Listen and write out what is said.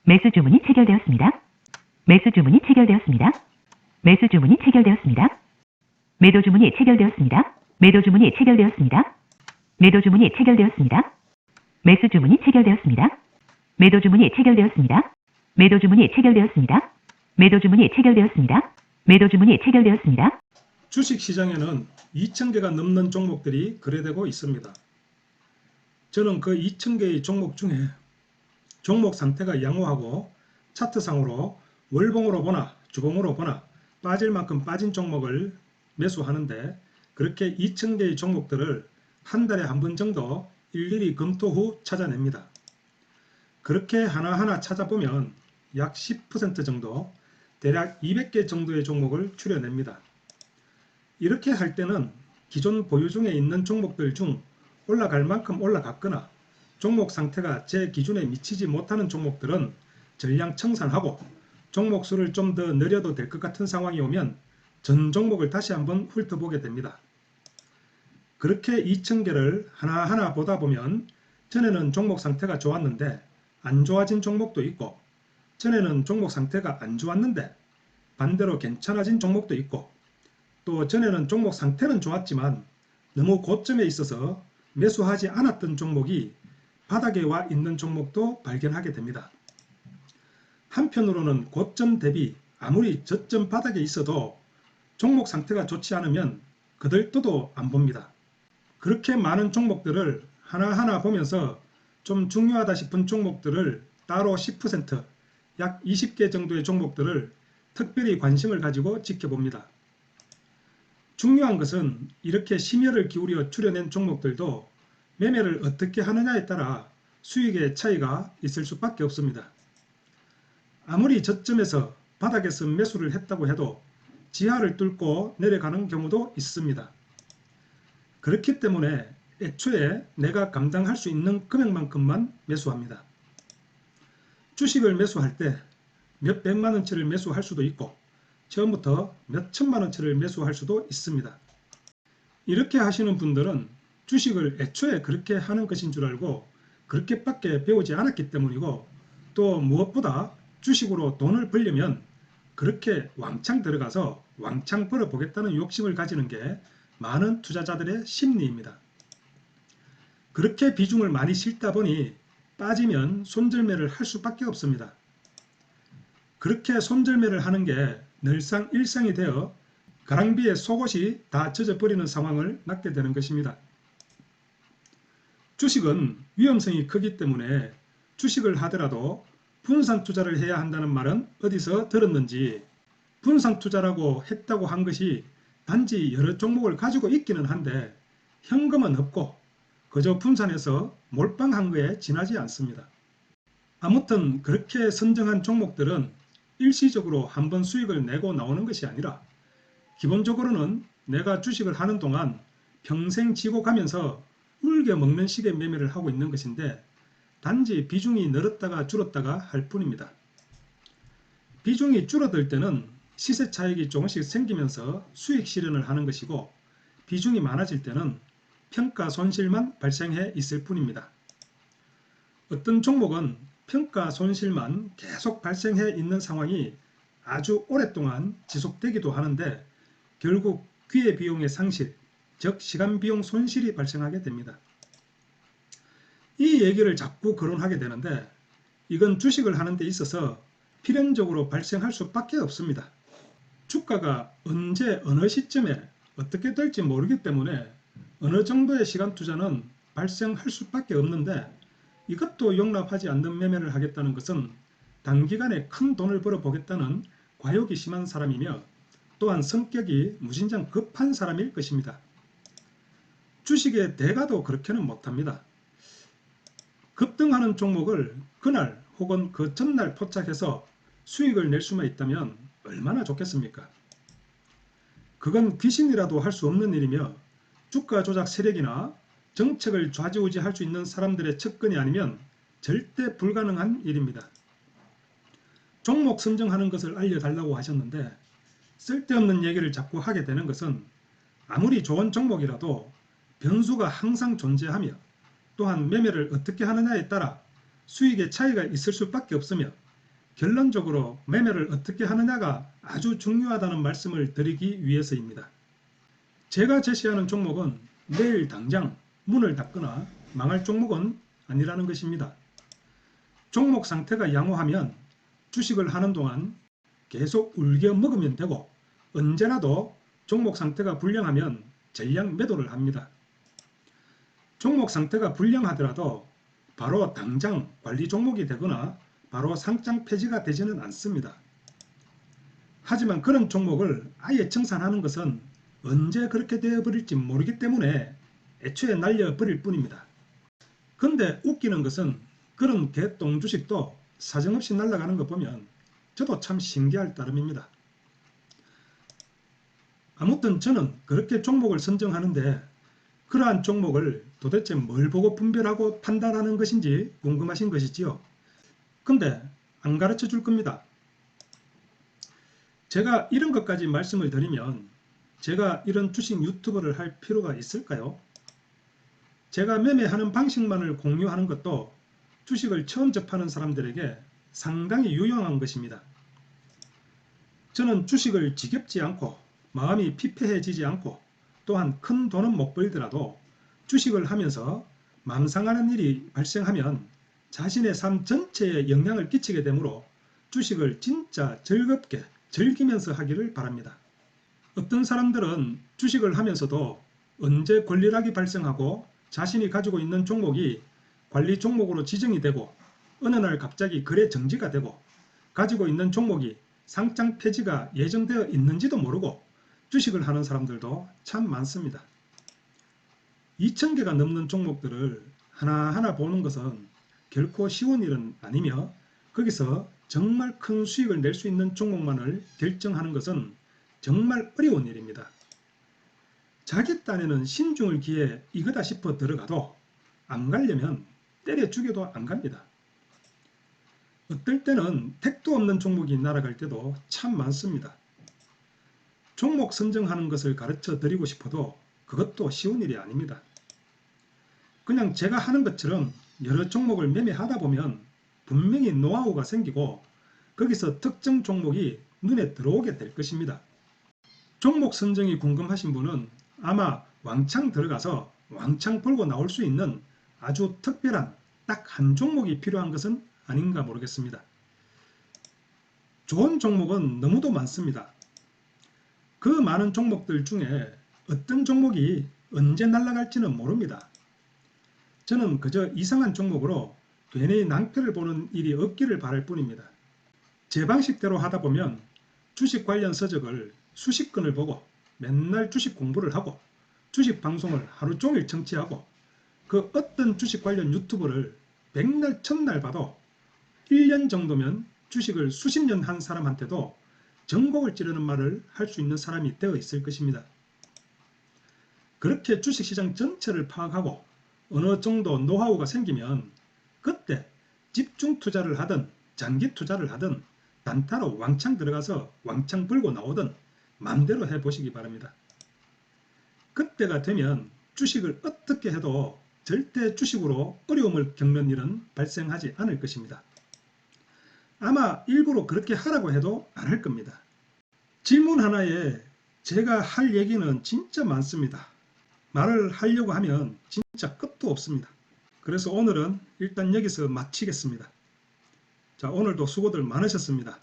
매수 주문이 체결되었습니다. 매수 주문이 체결되었습니다. 매수 주문이 체결되었습니다. 매도 주문이 체결되었습니다. 매도 주문이 체결되었습니다. 매도 주문이 체결되었습니다. 매수 주문이 체결되었습니다. 매도 주문이 체결되었습니다. 매도 주문이 체결되었습니다. 매도 주문이 체결되었습니다. 매도 주문이 체결되었습니다. 주식시장에는 2,000개가 넘는 종목들이 거래되고 있습니다. 저는 그 2,000개의 종목 중에 종목 상태가 양호하고 차트상으로 월봉으로 보나 주봉으로 보나 빠질 만큼 빠진 종목을 매수하는데, 그렇게 2,000개의 종목들을 한 달에 한 번 정도 일일이 검토 후 찾아냅니다. 그렇게 하나하나 찾아보면 약 10% 정도, 대략 200개 정도의 종목을 추려냅니다. 이렇게 할 때는 기존 보유 중에 있는 종목들 중 올라갈 만큼 올라갔거나 종목 상태가 제 기준에 미치지 못하는 종목들은 전량 청산하고 종목 수를 좀 더 늘려도 될 것 같은 상황이 오면 전 종목을 다시 한번 훑어보게 됩니다. 그렇게 2,000개를 하나하나 보다 보면 전에는 종목 상태가 좋았는데 안 좋아진 종목도 있고, 전에는 종목 상태가 안 좋았는데 반대로 괜찮아진 종목도 있고, 또 전에는 종목 상태는 좋았지만 너무 고점에 있어서 매수하지 않았던 종목이 바닥에 와 있는 종목도 발견하게 됩니다. 한편으로는 고점 대비 아무리 저점 바닥에 있어도 종목 상태가 좋지 않으면 거들떠도 안 봅니다. 그렇게 많은 종목들을 하나하나 보면서 좀 중요하다 싶은 종목들을 따로 10%, 약 20개 정도의 종목들을 특별히 관심을 가지고 지켜봅니다. 중요한 것은 이렇게 심혈을 기울여 추려낸 종목들도 매매를 어떻게 하느냐에 따라 수익의 차이가 있을 수밖에 없습니다. 아무리 저점에서 바닥에서 매수를 했다고 해도 지하를 뚫고 내려가는 경우도 있습니다. 그렇기 때문에 애초에 내가 감당할 수 있는 금액만큼만 매수합니다. 주식을 매수할 때 몇 백만 원치를 매수할 수도 있고 처음부터 몇 천만 원치를 매수할 수도 있습니다. 이렇게 하시는 분들은 주식을 애초에 그렇게 하는 것인 줄 알고 그렇게밖에 배우지 않았기 때문이고, 또 무엇보다 주식으로 돈을 벌려면 그렇게 왕창 들어가서 왕창 벌어보겠다는 욕심을 가지는 게 많은 투자자들의 심리입니다. 그렇게 비중을 많이 싣다 보니 빠지면 손절매를 할 수밖에 없습니다. 그렇게 손절매를 하는 게 늘상 일상이 되어 가랑비에 속옷이 다 젖어버리는 상황을 맞게 되는 것입니다. 주식은 위험성이 크기 때문에 주식을 하더라도 분산 투자를 해야 한다는 말은 어디서 들었는지, 분산 투자라고 했다고 한 것이 단지 여러 종목을 가지고 있기는 한데 현금은 없고 그저 분산해서 몰빵한 거에 지나지 않습니다. 아무튼 그렇게 선정한 종목들은 일시적으로 한번 수익을 내고 나오는 것이 아니라 기본적으로는 내가 주식을 하는 동안 평생 지고 가면서 울겨 먹는 식의 매매를 하고 있는 것인데, 단지 비중이 늘었다가 줄었다가 할 뿐입니다. 비중이 줄어들 때는 시세 차익이 조금씩 생기면서 수익 실현을 하는 것이고, 비중이 많아질 때는 평가 손실만 발생해 있을 뿐입니다. 어떤 종목은 평가 손실만 계속 발생해 있는 상황이 아주 오랫동안 지속되기도 하는데 결국 기회비용의 상실, 즉 시간비용 손실이 발생하게 됩니다. 이 얘기를 자꾸 거론하게 되는데 이건 주식을 하는 데 있어서 필연적으로 발생할 수밖에 없습니다. 주가가 언제 어느 시점에 어떻게 될지 모르기 때문에 어느 정도의 시간 투자는 발생할 수밖에 없는데, 이것도 용납하지 않는 매매를 하겠다는 것은 단기간에 큰 돈을 벌어보겠다는 과욕이 심한 사람이며 또한 성격이 무진장 급한 사람일 것입니다. 주식의 대가도 그렇게는 못합니다. 급등하는 종목을 그날 혹은 그 전날 포착해서 수익을 낼 수만 있다면 얼마나 좋겠습니까? 그건 귀신이라도 할 수 없는 일이며 주가 조작 세력이나 정책을 좌지우지할 수 있는 사람들의 측근이 아니면 절대 불가능한 일입니다. 종목 선정하는 것을 알려달라고 하셨는데 쓸데없는 얘기를 자꾸 하게 되는 것은 아무리 좋은 종목이라도 변수가 항상 존재하며 또한 매매를 어떻게 하느냐에 따라 수익의 차이가 있을 수밖에 없으며 결론적으로 매매를 어떻게 하느냐가 아주 중요하다는 말씀을 드리기 위해서입니다. 제가 제시하는 종목은 내일 당장 문을 닫거나 망할 종목은 아니라는 것입니다. 종목 상태가 양호하면 주식을 하는 동안 계속 울겨 먹으면 되고, 언제라도 종목 상태가 불량하면 전량 매도를 합니다. 종목 상태가 불량하더라도 바로 당장 관리 종목이 되거나 바로 상장 폐지가 되지는 않습니다. 하지만 그런 종목을 아예 청산하는 것은 언제 그렇게 되어버릴지 모르기 때문에 애초에 날려버릴 뿐입니다. 근데 웃기는 것은 그런 개똥 주식도 사정없이 날아가는 거 보면 저도 참 신기할 따름입니다. 아무튼 저는 그렇게 종목을 선정하는데 그러한 종목을 도대체 뭘 보고 분별하고 판단하는 것인지 궁금하신 것이지요. 근데 안 가르쳐 줄 겁니다. 제가 이런 것까지 말씀을 드리면 제가 이런 주식 유튜버를 할 필요가 있을까요? 제가 매매하는 방식만을 공유하는 것도 주식을 처음 접하는 사람들에게 상당히 유용한 것입니다. 저는 주식을 지겹지 않고 마음이 피폐해지지 않고 또한 큰 돈은 못 벌더라도 주식을 하면서 망상하는 일이 발생하면 자신의 삶 전체에 영향을 끼치게 되므로 주식을 진짜 즐겁게 즐기면서 하기를 바랍니다. 어떤 사람들은 주식을 하면서도 언제 권리락이 발생하고 자신이 가지고 있는 종목이 관리 종목으로 지정이 되고 어느 날 갑자기 거래 정지가 되고 가지고 있는 종목이 상장 폐지가 예정되어 있는지도 모르고 주식을 하는 사람들도 참 많습니다. 2,000개가 넘는 종목들을 하나하나 보는 것은 결코 쉬운 일은 아니며 거기서 정말 큰 수익을 낼 수 있는 종목만을 결정하는 것은 정말 어려운 일입니다. 자기 딴에는 신중을 기해 이거다 싶어 들어가도 안 가려면 때려 죽여도 안 갑니다. 어떨 때는 택도 없는 종목이 날아갈 때도 참 많습니다. 종목 선정하는 것을 가르쳐 드리고 싶어도 그것도 쉬운 일이 아닙니다. 그냥 제가 하는 것처럼 여러 종목을 매매하다 보면 분명히 노하우가 생기고 거기서 특정 종목이 눈에 들어오게 될 것입니다. 종목 선정이 궁금하신 분은 아마 왕창 들어가서 왕창 벌고 나올 수 있는 아주 특별한 딱 한 종목이 필요한 것은 아닌가 모르겠습니다. 좋은 종목은 너무도 많습니다. 그 많은 종목들 중에 어떤 종목이 언제 날아갈지는 모릅니다. 저는 그저 이상한 종목으로 괜히 낭패를 보는 일이 없기를 바랄 뿐입니다. 제 방식대로 하다 보면 주식 관련 서적을 수십 권을 보고 맨날 주식 공부를 하고 주식 방송을 하루 종일 청취하고 그 어떤 주식 관련 유튜브를 백날 천날 봐도 1년 정도면 주식을 수십 년 한 사람한테도 전곡을 찌르는 말을 할 수 있는 사람이 되어 있을 것입니다. 그렇게 주식시장 전체를 파악하고 어느 정도 노하우가 생기면 그때 집중 투자를 하든 장기 투자를 하든 단타로 왕창 들어가서 왕창 불고 나오든 마음대로 해보시기 바랍니다. 그때가 되면 주식을 어떻게 해도 절대 주식으로 어려움을 겪는 일은 발생하지 않을 것입니다. 아마 일부러 그렇게 하라고 해도 안 할 겁니다. 질문 하나에 제가 할 얘기는 진짜 많습니다. 말을 하려고 하면 진짜 끝도 없습니다. 그래서 오늘은 일단 여기서 마치겠습니다. 자, 오늘도 수고들 많으셨습니다.